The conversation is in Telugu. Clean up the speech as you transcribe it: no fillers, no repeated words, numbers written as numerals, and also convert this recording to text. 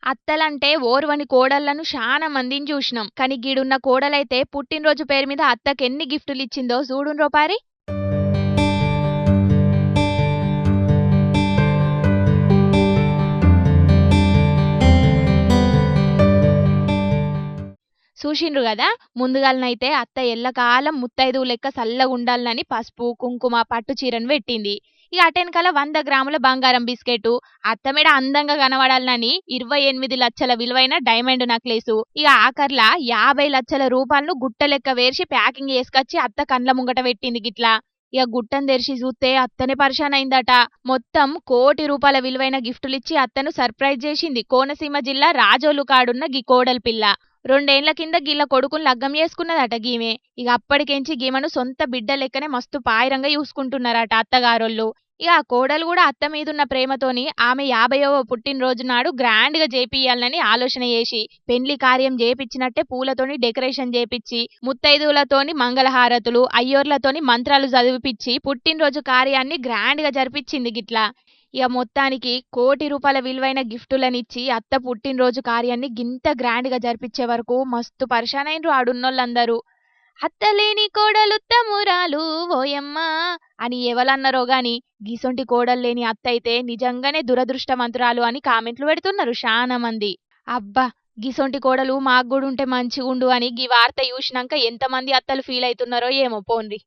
అత్తలంటే ఓర్వని కోడళ్లను శానా మందిని చూసినాం. కానీ గీడున్న కోడలైతే పుట్టినరోజు పేరు మీద అత్తకెన్ని గిఫ్టులు ఇచ్చిందో చూడుండ్రో పారి. చూసిండ్రు గదా. ముందుగాలనైతే అత్త ఎల్లకాలం ముత్తైదువు లెక్క సల్లగుండాలని పసుపు, కుంకుమ, పట్టు చీరను పెట్టింది. ఇక అటెనకాల 100 గ్రాముల బంగారం బిస్కెటు, అత్త మెడ అందంగా కనబడాలని 28 లక్షల విలువైన డైమండ్ నక్లేసు, ఇక ఆఖర్ల 50 లక్షల రూపాయలను గుట్ట లెక్క వేర్చి ప్యాకింగ్ చేసుకొచ్చి అత్త కండ్ల ముంగట పెట్టింది గిట్లా. ఇక గుట్టను తెరిచి చూస్తే అత్తనే పరిశాన్ అయిందట. మొత్తం ₹1,00,00,000 విలువైన గిఫ్టులిచ్చి అత్తను సర్ప్రైజ్ చేసింది కోనసీమ జిల్లా రాజోలు కాడున్న గీ కోడలి పిల్ల. 2 ఏండ్ల కింద గీళ్ళ కొడుకుని లగ్గం చేసుకున్నదట గీమె. ఇక అప్పటికెంచి గీమెను సొంత బిడ్డ లెక్కనే మస్తు పాయిరంగా చూసుకుంటున్నారట అత్తగారోళ్ళు. ఇక ఆ కోడలు కూడా అత్త మీదున్న ప్రేమతోని ఆమె 50వ పుట్టినరోజు నాడు గ్రాండ్ గా చేపియాలని ఆలోచన చేసి పెండ్లి కార్యం చేపిచ్చినట్టే పూలతోని డెకరేషన్ చేపిచ్చి ముత్తైదువులతోని మంగళహారతులు అయ్యోర్లతోని మంత్రాలు చదివిపిచ్చి పుట్టినరోజు కార్యాన్ని గ్రాండ్ గా జరిపించింది గిట్లా. ఇక మొత్తానికి ₹1,00,00,000 విలువైన గిఫ్టులనిచ్చి అత్త పుట్టినరోజు కార్యాన్ని గింత గ్రాండ్ గా జరిపించే వరకు మస్తు పరిశానైండ్రు ఆడున్నోళ్ళందరూ. అత్తలేని కోడలుత్తమురాలు ఓయమ్మా అని ఎవలన్నారో గాని గీసొంటి కోడల్లేని అత్త అయితే నిజంగానే దురదృష్టవంతురాలు అని కామెంట్లు పెడుతున్నారు శానా మంది. అబ్బా, గిసొంటి కోడలు మాకు కూడా ఉంటే మంచిగుండు అని గీ వార్త చూసినాక ఎంతమంది అత్తలు ఫీల్ అవుతున్నారో ఏమో పోన్రి.